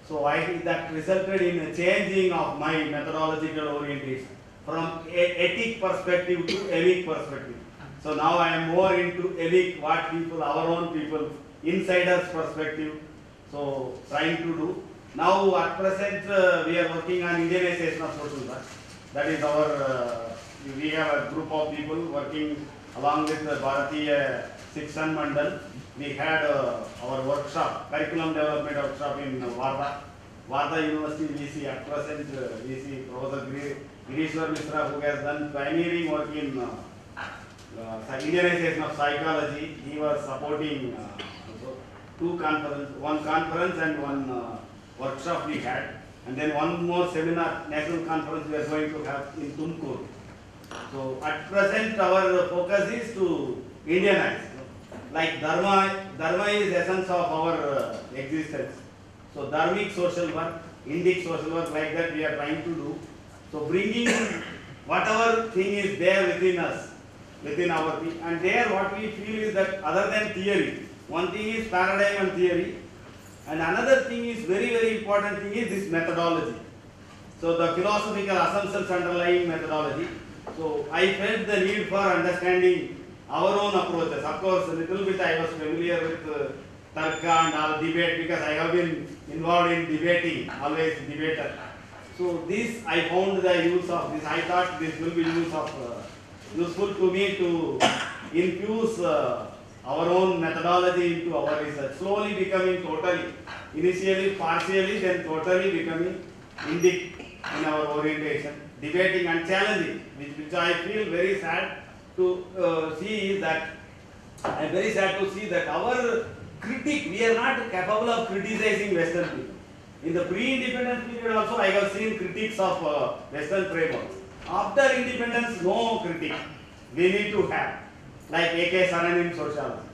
So that resulted in a changing of my methodological orientation from ethic perspective to emic perspective. So now I am more into emic, what people, our own people, insiders perspective. So trying to do. Now at present we are working on Indianization of social work. That is our, we have a group of people working along with the Bharatiya Shikshan Mandal. We had our workshop, curriculum development workshop in Wardha University VC. At present VC Professor Girishwar Mishra, who has done pioneering work in Indianization of psychology. He was supporting two conferences, one conference and one workshop we had, and then one more seminar, national conference we are going to have in Tumkur. So at present our focus is to Indianize. Like Dharma is essence of our existence. So Dharmic social work, Indic social work, like that we are trying to do. So bringing whatever thing is there within us, within our thing, and there what we feel is that other than theory, one thing is paradigm and theory, and another thing is very important thing is this methodology. So the philosophical assumptions underlying methodology. So I felt the need for understanding our own approaches. Of course, a little bit I was familiar with Tarka and all debate because I have been involved in debating, always debater. So this I found the use of this. I thought this will be useful to me to infuse our own methodology into our research. Slowly becoming totally, initially partially, then totally becoming Indic in our orientation, debating and challenging, which I feel very sad to see is that I am very sad to see that our critique, we are not capable of criticizing Western people. In the pre-independence period also I have seen critiques of Western frameworks. After independence, no critique we need to have, like A.K. Saran in sociology.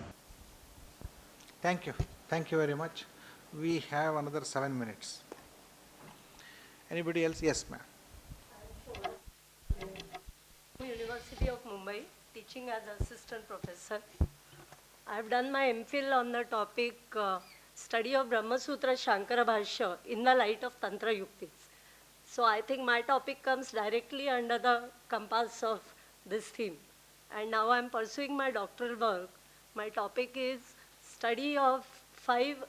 Thank you. Thank you very much. We have another 7 minutes. Anybody else? Yes, ma'am. University of Mumbai, teaching as assistant professor. I have done my MPhil on the topic study of Brahma Sutra Shankara Bhashya in the light of Tantra Yuktis. So I think my topic comes directly under the compass of this theme. And now I am pursuing my doctoral work. My topic is study of 5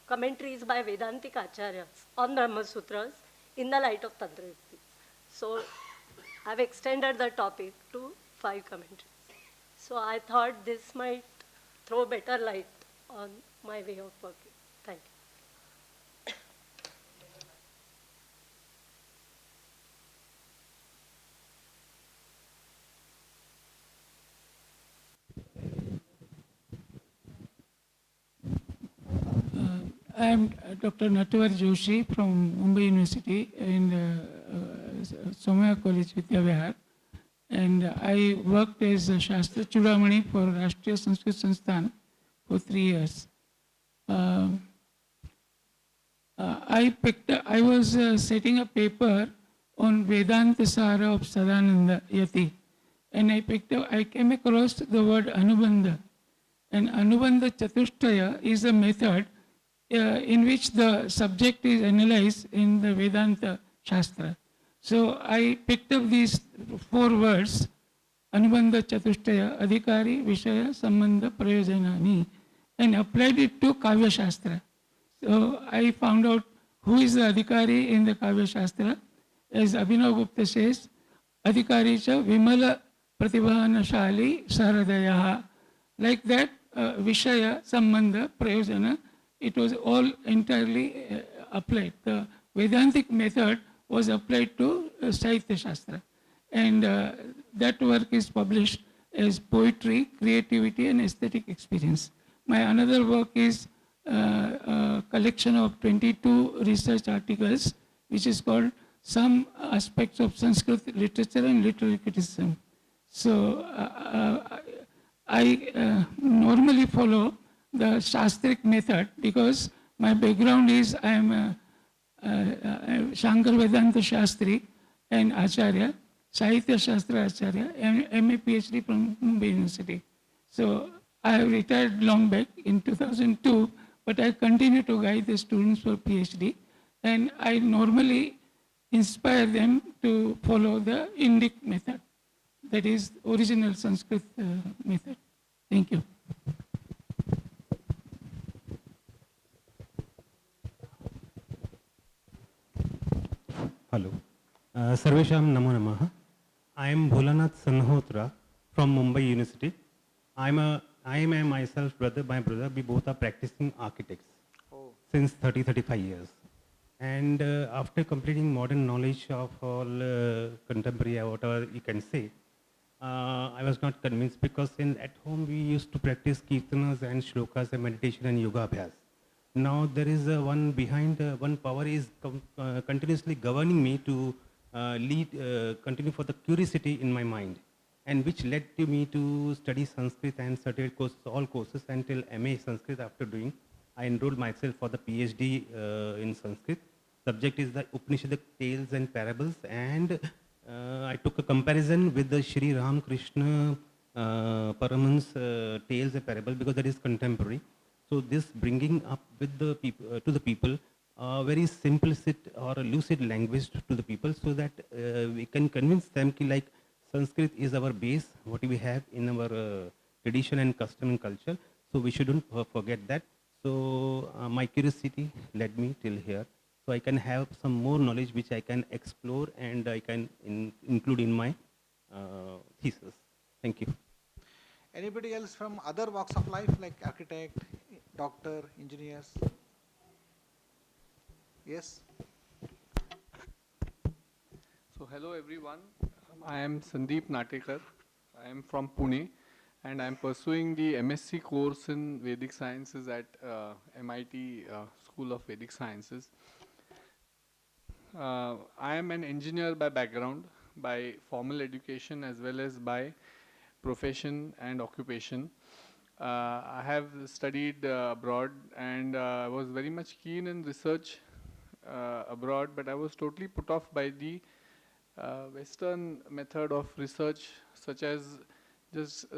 commentaries by Vedantic Acharyas on Brahma Sutras in the light of Tantra Yuktis. So I have extended the topic to 5 commentaries. So I thought this might throw better light on my way of working. Thank you. I am Dr. Natwar Joshi from Mumbai University in Somaya College, Vidyavihar. And I worked as a Shastra Chudamani for Rashtriya Sanskrit Sansthan for 3 years. I was setting a paper on Vedanta Sara of Sadananda Yati, and I came across the word Anubandha. And Anubandha Chatushtaya is a method in which the subject is analyzed in the Vedanta Shastra. So I picked up these 4 words, Anubandha Chatushtaya, Adhikari, Vishaya, Sambandha, Prayojanani, and applied it to Kavya Shastra. So I found out who is the Adhikari in the Kavya Shastra. As Abhinav Gupta says, Adhikari cha Vimala Pratibhanashali Saradayaha. Like that, Vishaya, Sambandha, Prayojana, it was all entirely applied. The Vedantic method was applied to Sahitya Shastra. And that work is published as Poetry, Creativity and Aesthetic Experience. My another work is a collection of 22 research articles, which is called Some Aspects of Sanskrit Literature and Literary Criticism. So I normally follow the Shastric method because my background is I am a Shankar Vedanta Shastri and Acharya, Sahitya Shastra Acharya, and MA PhD from Mumbai University. So I have retired long back in 2002, but I continue to guide the students for PhD, and I normally inspire them to follow the Indic method, that is original Sanskrit method. Thank you. Hello. Sarvesham Namo Namaha. I am Bholanath Sanhotra from Mumbai University. I am myself, my brother, we both are practicing architects since 30-35 years. And after completing modern knowledge of all contemporary, or whatever you can say, I was not convinced because at home we used to practice kirtanas and shlokas and meditation and yoga abhyas. Now there is one behind, one power is continuously governing me to continue for the curiosity in my mind, and which led to me to study Sanskrit and certificate courses, all courses until MA Sanskrit. After doing, I enrolled myself for the PhD in Sanskrit. Subject is the Upanishadic tales and parables, and I took a comparison with the Shri Ramakrishna Paraman's tales and parables because that is contemporary. So this bringing up with the people to the people very simplicit or lucid language to the people, so that we can convince them ki like Sanskrit is our base, what we have in our tradition and custom and culture. So we shouldn't forget that. So my curiosity led me till here. So I can have some more knowledge which I can explore and I can include in my thesis. Thank you. Anybody else from other walks of life like architect, doctor, engineers? Yes? So hello everyone, I am Sandeep Natekar. I am from Pune and I am pursuing the MSc course in Vedic Sciences at MIT School of Vedic Sciences. I am an engineer by background, by formal education as well as by profession and occupation. I have studied abroad and I was very much keen in research abroad, but I was totally put off by the Western method of research, such as just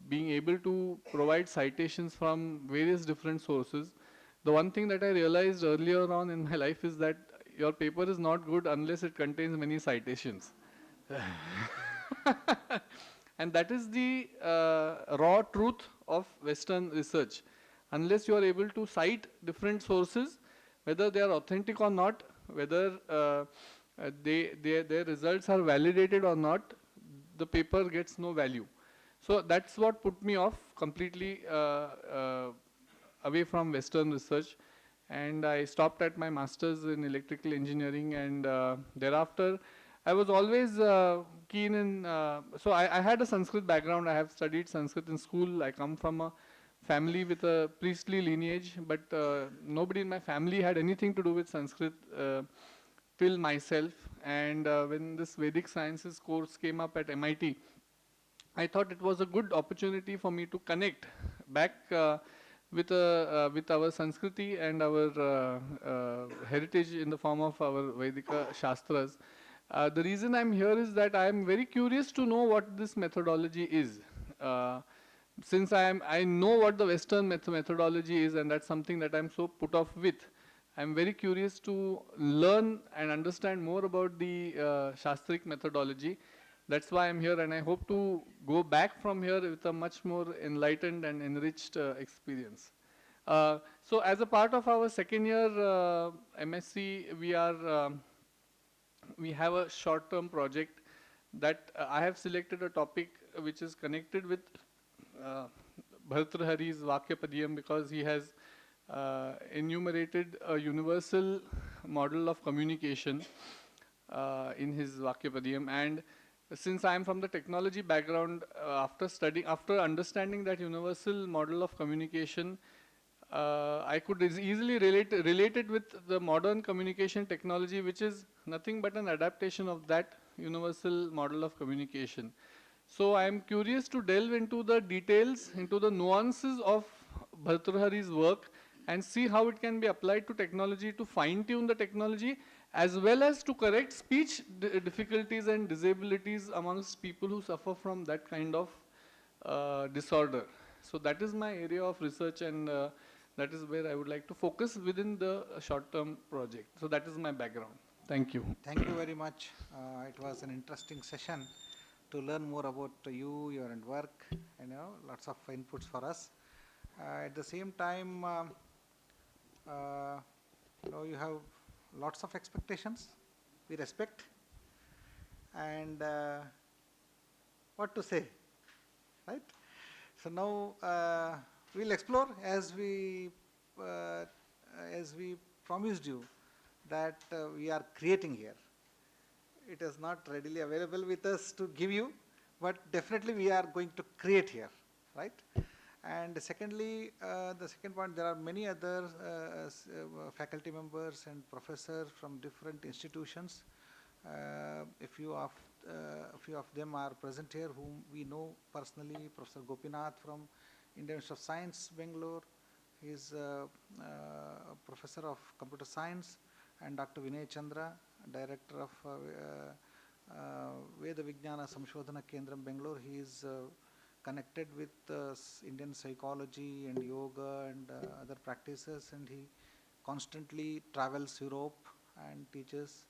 being able to provide citations from various different sources. The one thing that I realized earlier on in my life is that your paper is not good unless it contains many citations. And that is the raw truth of Western research. Unless you are able to cite different sources, whether they are authentic or not, whether their results are validated or not, the paper gets no value. So that's what put me off completely away from Western research. And I stopped at my master's in electrical engineering, and thereafter I was always keen in, so I had a Sanskrit background. I have studied Sanskrit in school. I come from a family with a priestly lineage, but nobody in my family had anything to do with Sanskrit till myself. And when this Vedic Sciences course came up at MIT, I thought it was a good opportunity for me to connect back with our Sanskriti and our heritage in the form of our Vedika Shastras. The reason I'm here is that I am very curious to know what this methodology is. Since I know what the Western methodology is, and that's something that I'm so put off with, I'm very curious to learn and understand more about the Shastric methodology. That's why I'm here, and I hope to go back from here with a much more enlightened and enriched experience. So as a part of our second year MSc, we have a short-term project that I have selected a topic which is connected with Bhartrhari's Vakyapadiyam, because he has enumerated a universal model of communication in his Vakyapadiyam. And since I am from the technology background, after understanding that universal model of communication, I could easily relate it with the modern communication technology, which is nothing but an adaptation of that universal model of communication. So I am curious to delve into the details, into the nuances of Bhartrhari's work and see how it can be applied to technology to fine-tune the technology, as well as to correct speech difficulties and disabilities amongst people who suffer from that kind of disorder. So that is my area of research, and that is where I would like to focus within the short-term project. So that is my background. Thank you. Thank you very much. It was an interesting session to learn more about you, your work, lots of inputs for us. At the same time, you have lots of expectations. We respect. And what to say, right? So now we'll explore as we promised you that we are creating here. It is not readily available with us to give you, but definitely we are going to create here, right? And secondly, the second point, there are many other faculty members and professors from different institutions. A few of them are present here, whom we know personally. Professor Gopinath from Indian Institute of Science, Bangalore. He is a professor of computer science, and Dr. Vinay Chandra, director of Veda Vijnana Samshodhana Kendram, Bangalore. He is connected with Indian psychology and yoga and other practices, and he constantly travels Europe and teaches.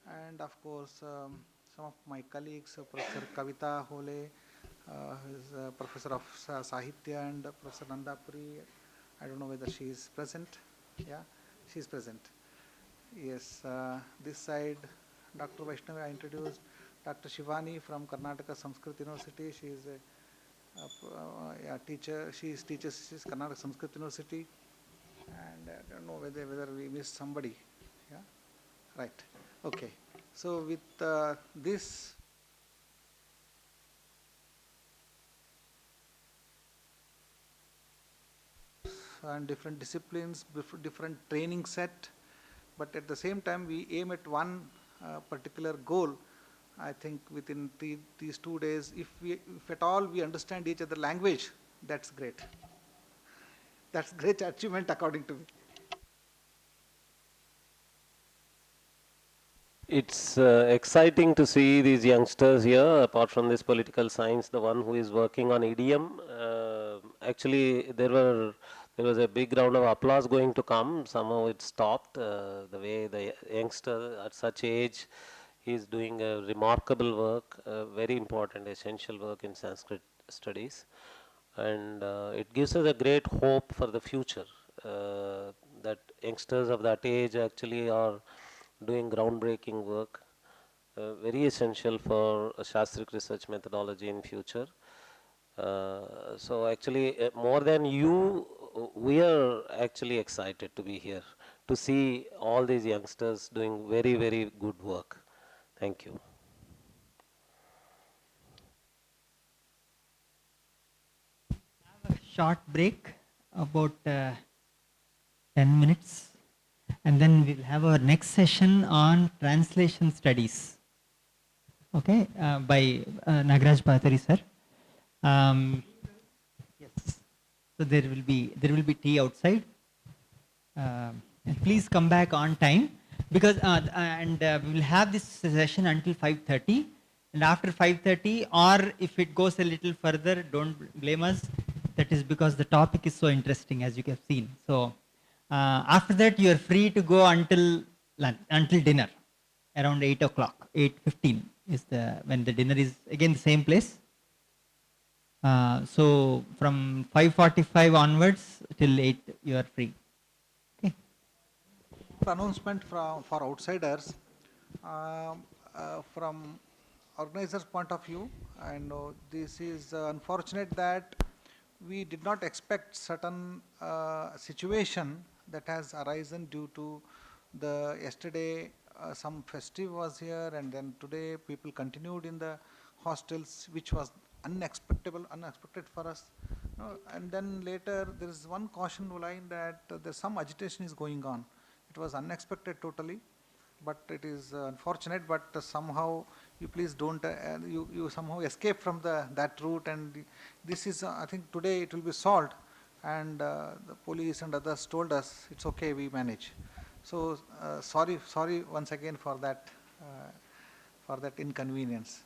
And of course, some of my colleagues, Professor Kavita Hole, who is a professor of Sahitya, and Professor Nandapuri. I don't know whether she is present. Yeah, she is present. Yes, this side, Dr. Vaishnavi, I introduced Dr. Shivani from Karnataka Sanskrit University. She is a teacher. She teaches Karnataka Sanskrit University. And I don't know whether we missed somebody. Yeah, right. Okay. So with this, and different disciplines, different training set, but at the same time we aim at one particular goal. I think within these 2 days, if at all we understand each other language, that's great. That's great achievement according to me. It's exciting to see these youngsters here, apart from this political science, the one who is working on idiom. Actually, there was a big round of applause going to come. Somehow it stopped. The way the youngster at such age is doing a remarkable work, very important, essential work in Sanskrit studies. And it gives us a great hope for the future, that youngsters of that age actually are doing groundbreaking work, very essential for Shastric research methodology in future. So actually, more than you, we are actually excited to be here, to see all these youngsters doing very, very good work. Thank you. Short break, about 10 minutes, and then we'll have our next session on translation studies. Okay, by Nagaraj Pathari sir. Yes. So there will be tea outside. And please come back on time, because we will have this session until 5:30. And after 5:30, or if it goes a little further, don't blame us. That is because the topic is so interesting, as you have seen. So after that, you are free to go until dinner, around 8 o'clock. 8:15 is when the dinner is, again the same place. So from 5:45 onwards till 8, you are free. Okay. Announcement for outsiders. From organizers' point of view, I know this is unfortunate that we did not expect certain situation that has arisen due to Yesterday some festive was here, and then today people continued in the hostels, which was unexpected for us. And then later there is one caution line that there's some agitation is going on. It was unexpected totally, but it is unfortunate. But somehow you please don't you somehow escape from that route, and this is I think today it will be solved. And the police and others told us it's okay, we manage. So sorry once again for that inconvenience.